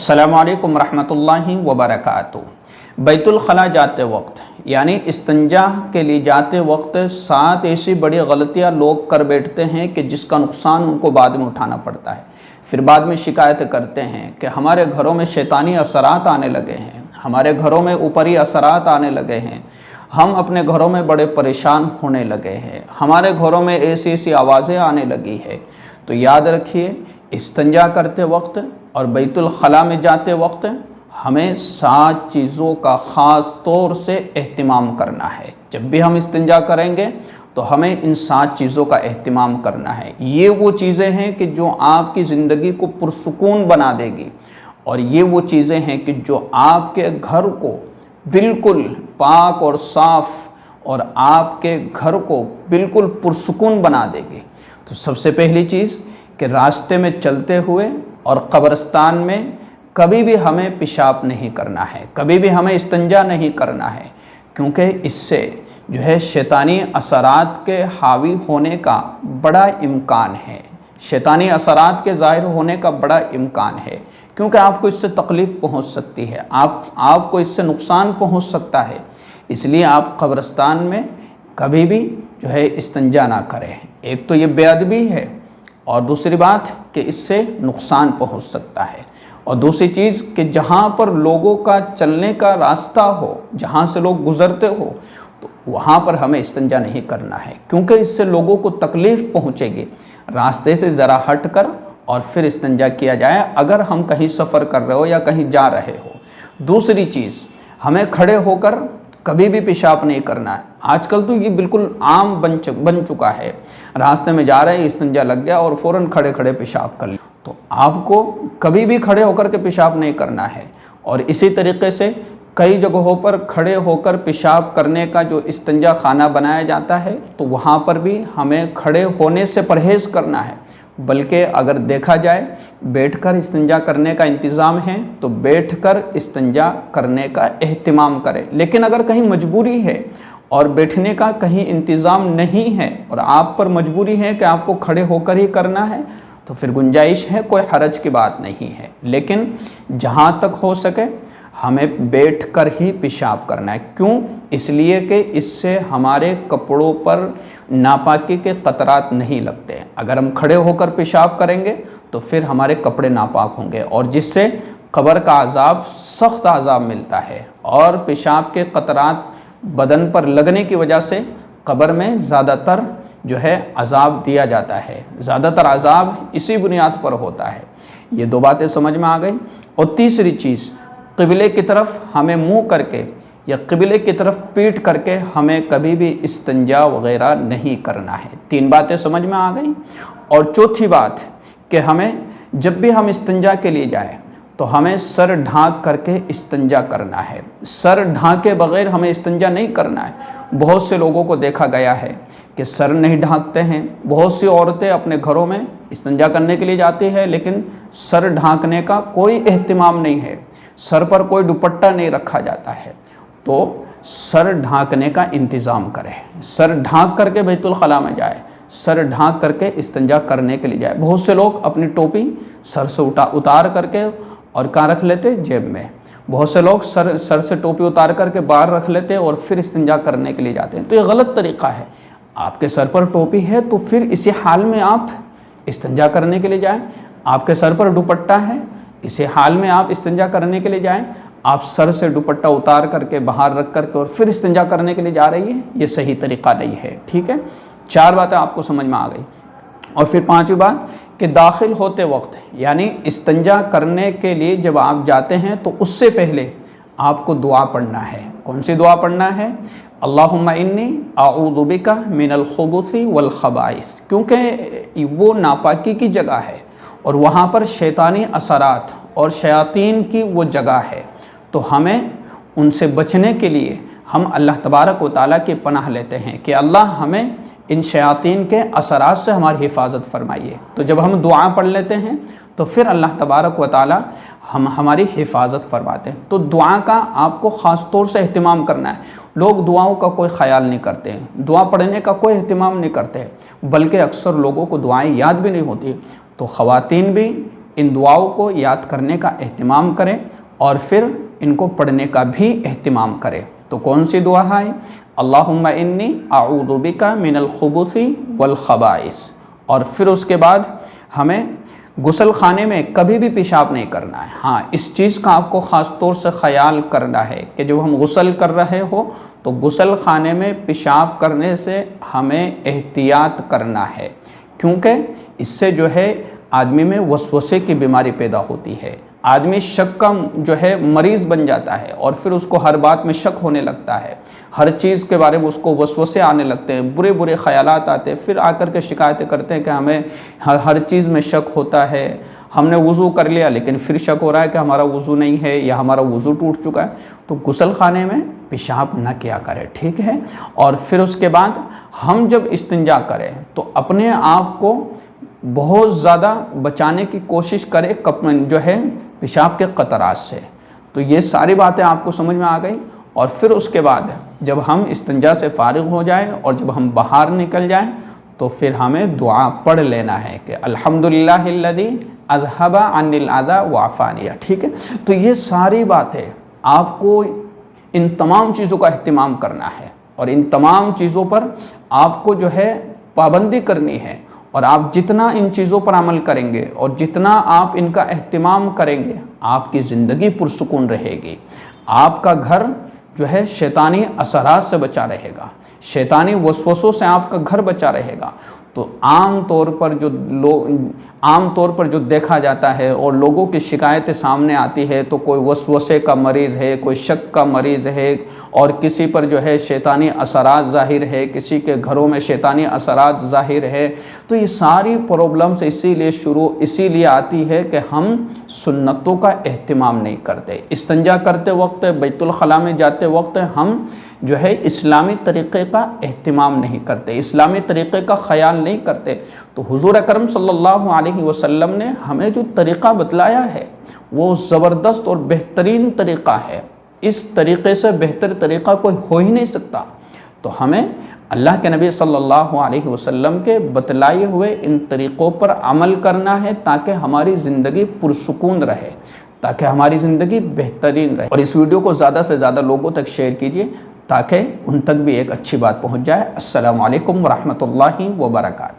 السلام علیکم ورحمۃ اللہ وبرکاتہ۔ بیت الخلاء جاتے وقت یعنی استنجا کے لیے جاتے وقت 7 ایسی بڑی غلطیاں لوگ کر بیٹھتے ہیں کہ جس کا نقصان ان کو بعد میں اٹھانا پڑتا ہے۔ پھر بعد میں شکایت کرتے ہیں کہ ہمارے گھروں میں شیطانی اثرات آنے لگے ہیں، ہمارے گھروں میں اوپری اثرات آنے لگے ہیں، ہم اپنے گھروں میں بڑے پریشان ہونے لگے ہیں، ہمارے گھروں میں ایسی ایسی آوازیں آنے لگی ہے۔ تو یاد رکھیے، استنجا کرتے وقت اور بیت الخلاء میں جاتے وقت ہمیں 7 چیزوں کا خاص طور سے اہتمام کرنا ہے۔ جب بھی ہم استنجا کریں گے تو ہمیں ان 7 چیزوں کا اہتمام کرنا ہے۔ یہ وہ چیزیں ہیں کہ جو آپ کی زندگی کو پرسکون بنا دے گی، اور یہ وہ چیزیں ہیں کہ جو آپ کے گھر کو بالکل پاک اور صاف اور آپ کے گھر کو بالکل پرسکون بنا دے گی۔ تو سب سے پہلی چیز کہ راستے میں چلتے ہوئے اور قبرستان میں کبھی بھی ہمیں پیشاب نہیں کرنا ہے، کبھی بھی ہمیں استنجا نہیں کرنا ہے، کیونکہ اس سے جو ہے شیطانی اثرات کے حاوی ہونے کا بڑا امکان ہے، شیطانی اثرات کے ظاہر ہونے کا بڑا امکان ہے، کیونکہ آپ کو اس سے تکلیف پہنچ سکتی ہے، آپ کو اس سے نقصان پہنچ سکتا ہے۔ اس لیے آپ قبرستان میں کبھی بھی جو ہے استنجا نہ کریں۔ ایک تو یہ بے ادبی ہے، اور دوسری بات کہ اس سے نقصان پہنچ سکتا ہے، اور دوسری چیز کہ جہاں پر لوگوں کا چلنے کا راستہ ہو، جہاں سے لوگ گزرتے ہو، تو وہاں پر ہمیں استنجا نہیں کرنا ہے، کیونکہ اس سے لوگوں کو تکلیف پہنچے گی۔ راستے سے ذرا ہٹ کر اور پھر استنجا کیا جائے اگر ہم کہیں سفر کر رہے ہو یا کہیں جا رہے ہو۔ دوسری چیز، ہمیں کھڑے ہو کر کبھی بھی پیشاب نہیں کرنا ہے۔ آج کل تو یہ بالکل عام بن چکا ہے، راستے میں جا رہے ہیں، استنجا لگ گیا اور فوراً کھڑے کھڑے پیشاب کر لیا۔ تو آپ کو کبھی بھی کھڑے ہو کر کے پیشاب نہیں کرنا ہے، اور اسی طریقے سے کئی جگہوں پر کھڑے ہو کر پیشاب کرنے کا جو استنجا خانہ بنایا جاتا ہے، تو وہاں پر بھی ہمیں کھڑے ہونے سے پرہیز کرنا ہے، بلکہ اگر دیکھا جائے بیٹھ کر استنجا کرنے کا انتظام ہے تو بیٹھ کر استنجا کرنے کا اہتمام کریں۔ لیکن اگر کہیں مجبوری ہے اور بیٹھنے کا کہیں انتظام نہیں ہے اور آپ پر مجبوری ہے کہ آپ کو کھڑے ہو کر ہی کرنا ہے، تو پھر گنجائش ہے، کوئی حرج کی بات نہیں ہے۔ لیکن جہاں تک ہو سکے ہمیں بیٹھ کر ہی پیشاب کرنا ہے۔ کیوں؟ اس لیے کہ اس سے ہمارے کپڑوں پر ناپاکی کے قطرات نہیں لگتے۔ اگر ہم کھڑے ہو کر پیشاب کریں گے تو پھر ہمارے کپڑے ناپاک ہوں گے، اور جس سے قبر کا عذاب، سخت عذاب ملتا ہے، اور پیشاب کے قطرات بدن پر لگنے کی وجہ سے قبر میں زیادہ تر جو ہے عذاب دیا جاتا ہے، زیادہ تر عذاب اسی بنیاد پر ہوتا ہے۔ یہ 2 باتیں سمجھ میں آ گئی۔ اور تیسری چیز، قبلے کی طرف ہمیں منہ کر کے یا قبلے کی طرف پیٹ کر کے ہمیں کبھی بھی استنجا وغیرہ نہیں کرنا ہے۔ 3 باتیں سمجھ میں آ گئیں۔ اور چوتھی بات کہ ہمیں جب بھی ہم استنجا کے لیے جائیں تو ہمیں سر ڈھانک کر کے استنجا کرنا ہے، سر ڈھانکے بغیر ہمیں استنجا نہیں کرنا ہے۔ بہت سے لوگوں کو دیکھا گیا ہے کہ سر نہیں ڈھانکتے ہیں، بہت سی عورتیں اپنے گھروں میں استنجا کرنے کے لیے جاتی ہے لیکن سر ڈھانکنے کا کوئی اہتمام نہیں ہے، سر پر کوئی دوپٹہ نہیں رکھا جاتا ہے۔ تو سر ڈھانکنے کا انتظام کریں، سر ڈھانک کر کے بیت الخلاء میں جائے، سر ڈھانک کر کے استنجا کرنے کے لیے جائے۔ بہت سے لوگ اپنی ٹوپی سر سے اتار کر کے اور کہاں رکھ لیتے؟ جیب میں۔ بہت سے لوگ سر سے ٹوپی اتار کر کے باہر رکھ لیتے اور پھر استنجا کرنے کے لیے جاتے ہیں۔ تو یہ غلط طریقہ ہے۔ آپ کے سر پر ٹوپی ہے تو پھر اسی حال میں آپ استنجا کرنے کے لیے جائیں۔ آپ کے سر پر دوپٹہ ہے، اسی حال میں آپ استنجا کرنے کے لیے جائیں۔ آپ سر سے دوپٹہ اتار کر کے باہر رکھ کر کے اور پھر استنجا کرنے کے لیے جا رہی ہے، یہ صحیح طریقہ نہیں ہے۔ ٹھیک ہے، 4 باتیں آپ کو سمجھ میں آ گئی۔ اور پھر 5ویں بات کہ داخل ہوتے وقت یعنی استنجا کرنے کے لیے جب آپ جاتے ہیں تو اس سے پہلے آپ کو دعا پڑھنا ہے۔ کون سی دعا پڑھنا ہے؟ اللہم انی اعوذ بک من الخبث والخبائث، کیونکہ وہ ناپاکی کی جگہ ہے اور وہاں پر شیطانی اثرات اور شیاطین کی وہ جگہ ہے، تو ہمیں ان سے بچنے کے لیے ہم اللہ تبارک و تعالیٰ کی پناہ لیتے ہیں کہ اللہ ہمیں ان شیاطین کے اثرات سے ہماری حفاظت فرمائیے۔ تو جب ہم دعا پڑھ لیتے ہیں تو پھر اللہ تبارک و تعالیٰ ہماری حفاظت فرماتے ہیں۔ تو دعا کا آپ کو خاص طور سے اہتمام کرنا ہے۔ لوگ دعاؤں کا کوئی خیال نہیں کرتے ہیں، دعا پڑھنے کا کوئی اہتمام نہیں کرتے ہیں، بلکہ اکثر لوگوں کو دعائیں یاد بھی نہیں ہوتی۔ تو خواتین بھی ان دعاؤں کو یاد کرنے کا اہتمام کریں اور پھر ان کو پڑھنے کا بھی اہتمام کریں۔ تو کون سی دعا ہے؟ اللہم انی اعوذ بک من الخبث والخبائث۔ اور پھر اس کے بعد ہمیں غسل خانے میں کبھی بھی پیشاب نہیں کرنا ہے۔ ہاں، اس چیز کا آپ کو خاص طور سے خیال کرنا ہے کہ جب ہم غسل کر رہے ہو تو غسل خانے میں پیشاب کرنے سے ہمیں احتیاط کرنا ہے، کیونکہ اس سے جو ہے آدمی میں وسوسے کی بیماری پیدا ہوتی ہے، آدمی شک کا جو ہے مریض بن جاتا ہے اور پھر اس کو ہر بات میں شک ہونے لگتا ہے، ہر چیز کے بارے میں اس کو وسوسے آنے لگتے ہیں، برے برے خیالات آتے ہیں، پھر آ کر کے شکایتیں کرتے ہیں کہ ہمیں ہر چیز میں شک ہوتا ہے، ہم نے وضو کر لیا لیکن پھر شک ہو رہا ہے کہ ہمارا وضو نہیں ہے یا ہمارا وضو ٹوٹ چکا ہے۔ تو غسل خانے میں پیشاب نہ کیا کرے، ٹھیک ہے؟ اور پھر اس کے بعد ہم جب استنجا کریں تو اپنے آپ کو بہت زیادہ بچانے کی کوشش کرے جو ہے پیشاب کے قطرات سے۔ تو یہ ساری باتیں آپ کو سمجھ میں آ گئی، اور پھر اس کے بعد جب ہم استنجا سے فارغ ہو جائیں اور جب ہم باہر نکل جائیں تو پھر ہمیں دعا پڑھ لینا ہے کہ الحمدللہ الذی اذھب عنی الاذی وعافانی، ٹھیک ہے؟ تو یہ ساری باتیں آپ کو ان تمام چیزوں کا اہتمام کرنا ہے اور ان تمام چیزوں پر آپ کو جو ہے پابندی کرنی ہے، اور آپ جتنا ان چیزوں پر عمل کریں گے اور جتنا آپ ان کا اہتمام کریں گے آپ کی زندگی پرسکون رہے گی، آپ کا گھر جو ہے شیطانی اثرات سے بچا رہے گا، شیطانی وسوسوں سے آپ کا گھر بچا رہے گا۔ تو عام طور پر جو دیکھا جاتا ہے اور لوگوں کی شکایتیں سامنے آتی ہے تو کوئی وسوسے کا مریض ہے، کوئی شک کا مریض ہے، اور کسی پر جو ہے شیطانی اثرات ظاہر ہے، کسی کے گھروں میں شیطانی اثرات ظاہر ہے۔ تو یہ ساری پرابلمز اسی لیے آتی ہے کہ ہم سنتوں کا اہتمام نہیں کرتے۔ استنجا کرتے وقت، بیت الخلاء میں جاتے وقت ہم جو ہے اسلامی طریقے کا اہتمام نہیں کرتے، اسلامی طریقے کا خیال نہیں کرتے۔ تو حضور اکرم صلی اللہ علیہ وسلم نے ہمیں جو طریقہ بتلایا ہے وہ زبردست اور بہترین طریقہ ہے، اس طریقے سے بہتر طریقہ کوئی ہو ہی نہیں سکتا۔ تو ہمیں اللہ کے نبی صلی اللہ علیہ وسلم کے بتلائے ہوئے ان طریقوں پر عمل کرنا ہے تاکہ ہماری زندگی پرسکون رہے، تاکہ ہماری زندگی بہترین رہے۔ اور اس ویڈیو کو زیادہ سے زیادہ لوگوں تک شیئر کیجیے تاکہ ان تک بھی ایک اچھی بات پہنچ جائے۔ السلام علیکم ورحمۃ اللہ وبرکاتہ۔